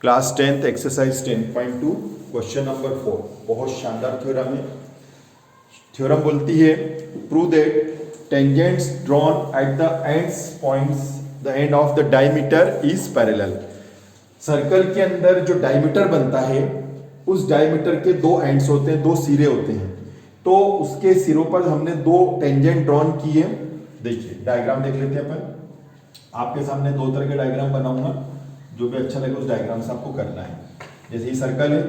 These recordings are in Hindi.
Class 10th exercise 10.2 question number 4 बहुत शानदार थ्योरम है। थ्योरम बोलती है prove that tangents drawn at the ends points the end of the diameter is parallel. Circle के अंदर जो डायमीटर बनता है उस डायमीटर के दो एंड्स होते हैं, दो सिरे होते हैं। तो उसके सिरों पर हमने दो टेंजेंट ड्रॉन किए। देखिए डायग्राम देख लेते हैं अपन। आपके सामने दो तरह के डायग्राम बनाऊंगा, जो भी अच्छा लगे उस डायग्राम से आपको करना है। जैसे ये सर्कल है,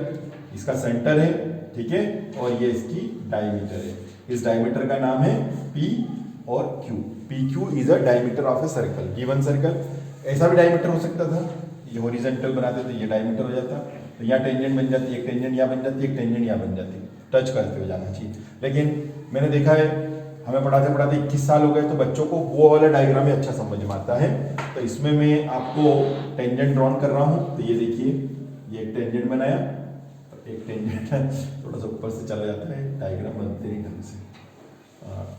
इसका सेंटर है, ठीक है, और ये इसकी डायमीटर है। इस डायमीटर का नाम है P और Q। PQ is a diameter of a circle, given circle. ऐसा भी डायमीटर हो सकता था, ये हॉरिजॉन्टल बनाते तो ये डायमीटर हो जाता, तो यहाँ टेंजेंट बन जाती, एक टेंजेंट यहाँ बन जाती, एक टेंजेंट यहाँ बन जाती, टच करते हुए जाना चाहिए। लेकिन मैंने देखा है, हमें पढ़ाते पढ़ाते 21 साल हो गए, तो बच्चों को वो वाला डायग्राम ही अच्छा समझ में आता है। तो इसमें मैं आपको टेंजेंट ड्रॉन कर रहा हूँ। तो ये देखिए, ये एक टेंजेंट बनाया, एक टेंजेंट थोड़ा सा ऊपर से चला जाता है, डायग्राम बनते नहीं ढंग से,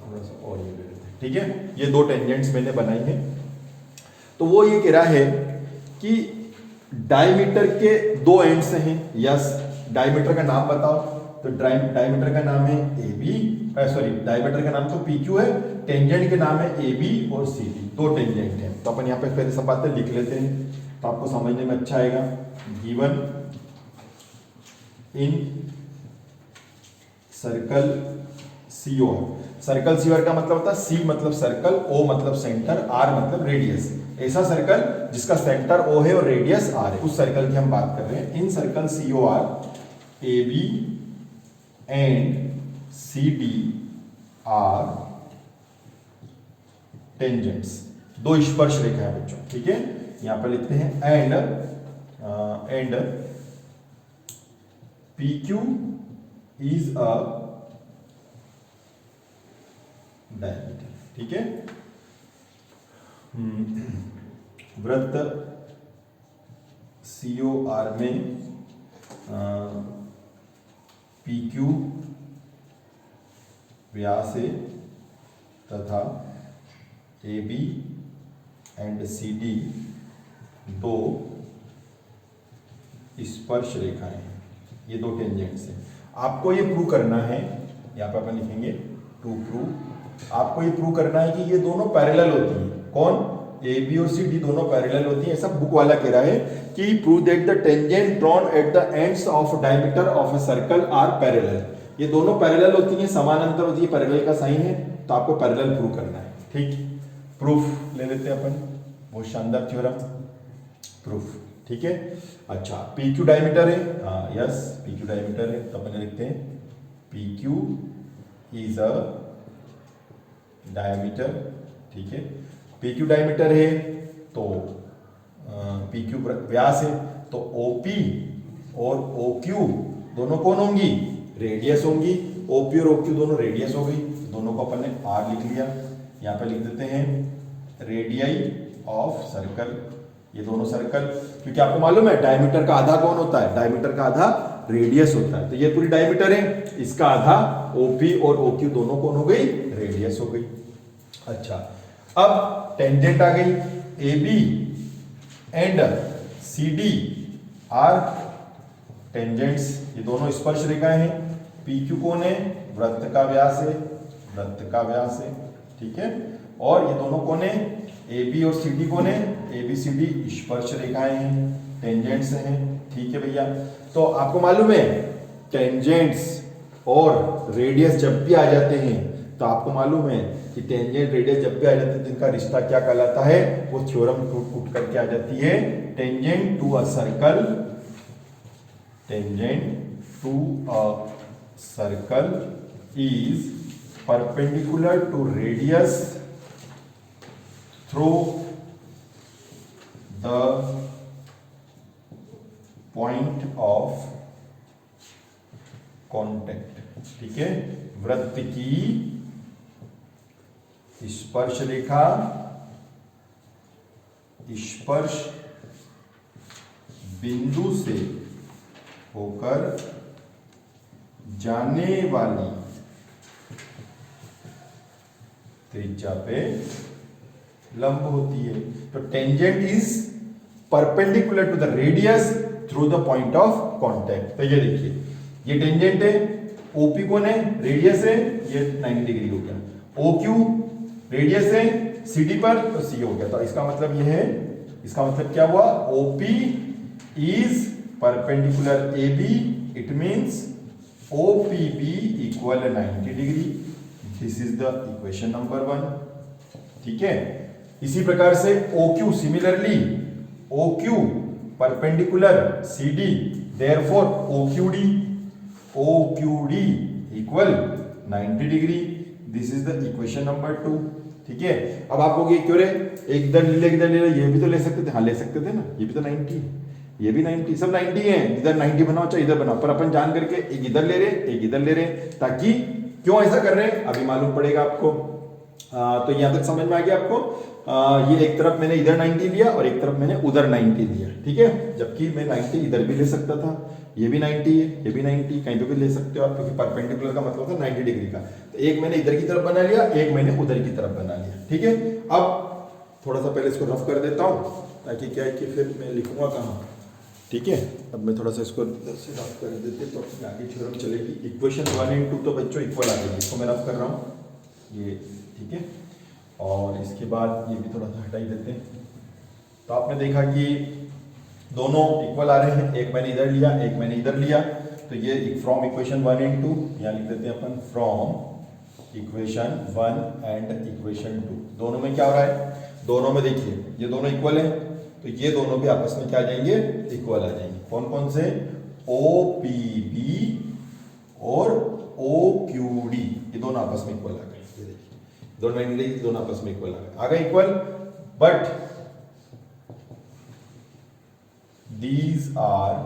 थोड़ा सा और ये करते हैं, ठीक है। ये दो टेंजेंट्स मैंने बनाई है। तो वो ये कह रहा है कि डायमीटर के दो एंड्स हैं। यस, डायमीटर का नाम बताओ। तो डायमीटर का नाम है AB, सॉरी डायमीटर का नाम तो PQ है, टेंजेंट के नाम है AB और CD, दो टेंजेंट हैं। तो अपन यहाँ पे पहले सब बातें लिख लेते हैं, तो आपको समझने में अच्छा आएगा। Given in circle COR। Circle COR का मतलब होता है C मतलब सर्कल, O मतलब सेंटर, R मतलब रेडियस। ऐसा सर्कल जिसका सेंटर O है और रेडियस R है, उस सर्कल की हम बात कर रहे हैं। In circle COR AB and CD are tangents, दो स्पर्श रेखा है बच्चों, ठीक है। यहां पर लिखते हैं and PQ is a diameter, ठीक है। वृत्त COR में PQ व्यास है तथा AB एंड CD दो स्पर्श रेखाएं हैं, ये दो टेंजेंट्स हैं। आपको ये प्रूव करना है, यहाँ पे अपन लिखेंगे टू प्रूव। आपको ये प्रूव करना है कि ये दोनों पैरेलल होती हैं। कौन? AB और CD दोनों पैरेलल होती हैं। ऐसा बुक वाला कह रहा है कि prove that the tangent drawn at the ends of diameter of a circle are parallel. ये दोनों पैरेलल होती हैं, समानांतर होती है, पैरेलल का साइन है, तो आपको पैरेलल प्रूव करना है, ठीक। प्रूफ ले लेते हैं अपन, बहुत शानदार थ्योरम, प्रूफ, ठीक है। अच्छा, PQ डायमीटर है, हाँ यस PQ डायमीटर है, तो अपन लिखते हैं PQ इज अ डायमीटर, ठीक है। PQ डायमीटर है तो PQ व्यास है, तो OP और OQ दोनों कौन होंगी? रेडियस होंगी। OP और OQ दोनों रेडियस हो गई, दोनों को अपन ने R लिख लिया। यहाँ पे लिख देते हैं रेडियाई ऑफ सर्कल, ये दोनों सर्कल, क्योंकि आपको मालूम है डायमीटर का आधा कौन होता है? डायमीटर का आधा रेडियस होता है। तो ये पूरी डायमीटर है, इसका आधा OP और OQ दोनों कौन हो गई? रेडियस हो गई। अच्छा, अब टेंजेंट आ गई, AB and CD are tangents, ये दोनों स्पर्श रेखाएं हैं। PQ कौन है? वृत्त का व्यास है, वृत्त का व्यास है, ठीक है। और ये दोनों कौन है? AB और CD कौन है? ABCD स्पर्श रेखाएं हैं, टेंजेंट्स हैं, ठीक है भैया। तो आपको मालूम है टेंजेंट्स और रेडियस जब भी आ जाते हैं, तो आपको मालूम है कि टेंजेंट रेडियस जब भी आ जाते हैं तो इनका रिश्ता क्या कहलाता है? वो थ्योरम टूट करके आ जाती है। Tangent to a circle, tangent to a circle is perpendicular to radius through the point of contact, ठीक है। वृत्त की स्पर्श रेखा स्पर्श बिंदु से होकर जाने वाली त्रिज्या पे लंब होती है। तो tangent is perpendicular to the radius through the point of contact. तो ये देखिए, ये टेंजेंट है, ओपी कौन है, रेडियस है, ये 90 डिग्री हो गया, ओक्यू रेडियस है सीडी पर, तो सी हो गया। तो इसका मतलब ये है, इसका मतलब क्या हुआ, OP is perpendicular A B, it means OPB equal 90 degree. This is the equation number 1। ठीक है, इसी प्रकार से OQ similarly, OQ perpendicular CD, therefore OQD equal 90 degree. This is the equation number 2। ठीक है, अब आप लोग ये क्यों रे, एक इधर ले ले, ये भी तो ले सकते थे, हाँ ले सकते थे ना, ये भी तो 90, ये भी 90, सब 90 है, इधर 90 बनाओ चाहे इधर बनाओ, पर अपन जान करके एक इधर ले रहे, एक इधर ले रहे, ताकि क्यों ऐसा कर रहे हैं अभी मालूम पड़ेगा आपको। तो यहां तक समझ में आ गया आपको। ये एक तरफ मैंने इधर 90 लिया और एक तरफ मैंने उधर 90 लिया, ठीक है, जबकि मैं 90 इधर भी ले सकता था, ये भी 90 है, ये भी 90, कहीं पे भी ले सकते हो आप, क्योंकि परपेंडिकुलर का मतलब था 90 डिग्री का। तो एक मैंने इधर की तरफ बना लिया, एक मैंने उधर की तरफ बना लिया। ठीक है, अब थोड़ा सा पहले इसको रफ कर देता हूं, ताकि क्या है कि फिर मैं लिखूंगा कहाँ। ठीक है, अब मैं थोड़ा सा इसको इधर से रफ कर देते तो आगे थ्योरम चलेगी। इक्वेशन 1 और 2 तो बच्चों इक्वल आ गई, इसको मैं रफ कर रहा हूँ ये, ठीक है, और इसके बाद ये भी थोड़ा सा हटाई देते हैं। तो आपने देखा कि दोनों इक्वल आ रहे हैं, एक मैंने इधर लिया, एक मैंने इधर लिया, तो ये फ्रॉम इक्वेशन 1 और 2, यहाँ लिख देते हैं अपन फ्रॉम इक्वेशन 1 एंड इक्वेशन 2। दोनों में क्या हो रहा है, दोनों में देखिए ये दोनों इक्वल है, तो ये दोनों भी आपस में क्या आ जाएंगे, इक्वल आ जाएंगे। कौन कौन से, OPB और OQD, ये दोनों आपस में इक्वल आ गए। ये देखिए दोनों इंग्लिश, दोनों आपस में इक्वल आ गए equal, but these are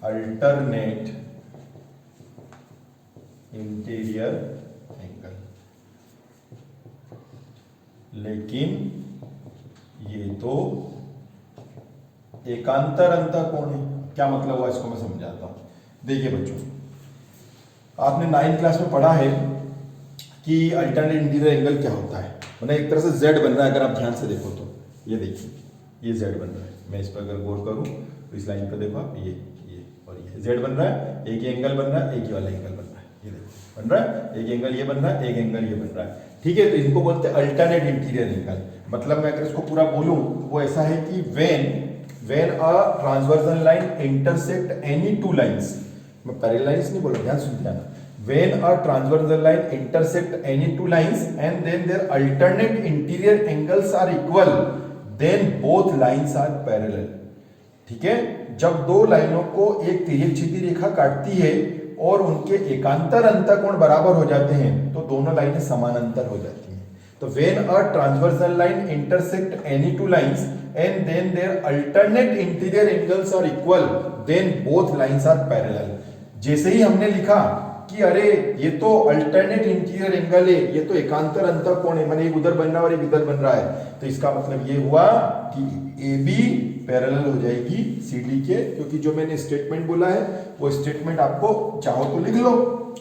alternate interior angle, लेकिन ये तो एकांतर अंतःकोण है। क्या मतलब हुआ, इसको मैं समझाता हूं। देखिए बच्चों, आपने 9th क्लास में पढ़ा है कि अल्टरनेट इंटीरियर एंगल क्या होता है, मतलब एक तरह से Z बन रहा है, अगर आप ध्यान से देखो तो ये देखिए, ये Z बन रहा है, मैं इस पर अगर गौर करूं तो इस लाइन पर देखो आप, ये और ये Z बन रहा है, एक ही एंगल बन रहा है, एक ही वाला एंगल बन रहा है, ये देखो बन रहा है, एक एंगल ये बन रहा है, एक एंगल ये बन रहा है। ठीक है, तो इनको बोलते हैं अल्टरनेट इंटीरियर एंगल। मतलब मैं अगर इसको पूरा बोलूं तो वो ऐसा है कि when a transversal line intersect any two lines, मैं पैरेलल लाइंस नहीं बोल रहा, ध्यान सुन ध्यान, when a transversal line intersect any two lines and then their alternate interior angles are equal, then both lines are parallel। ठीक है, जब दो लाइनों को एक तिर्यक क्षैतिज रेखा काटती है और उनके एकांतर अंतःकोण बराबर हो जाते हैं, तो दोनों लाइनें समानांतर हो जाती हैं। तो when a transversal line intersect any two lines and then their alternate interior angles are equal, then both lines are parallel। जैसे ही हमने लिखा कि अरे ये तो अल्टरनेट इंटीरियर एंगल है, ये तो एकांतर अंतःकोण है, माने एक उधर बन रहा है और एक इधर बन रहा है, तो इसका मतलब ये हुआ कि AB पैरेलल हो जाएगी CD के, क्योंकि जो मैंने स्टेटमेंट बोला है वो स्टेटमेंट आपको चाहो तो लिख लो,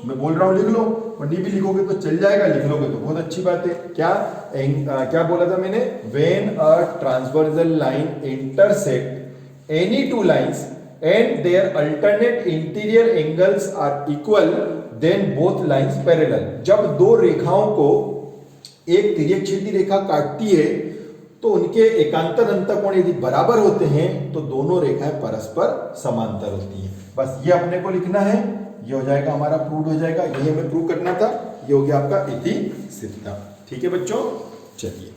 मैं बोल रहा हूँ लिख लो, और नहीं भी लिखोगे तो चल जाएगा, लिख लोगे तो बहुत अच्छी बात है। क्या बोला था मैंने, when a transversal line intersect any two lines and their alternate interior angles are equal, then both lines parallel। जब दो रेखाओं को एक तिर्यक क्षैतिज रेखा काटती है तो उनके एकांतर अंतःकोण यदि बराबर होते हैं तो दोनों रेखाएं परस्पर समांतर होती हैं। बस ये अपने को लिखना है, ये हो जाएगा हमारा प्रूव हो जाएगा, यही हमें प्रूव करना था, ये हो गया आपका इति सिद्धता। ठीक है बच्चों, चलिए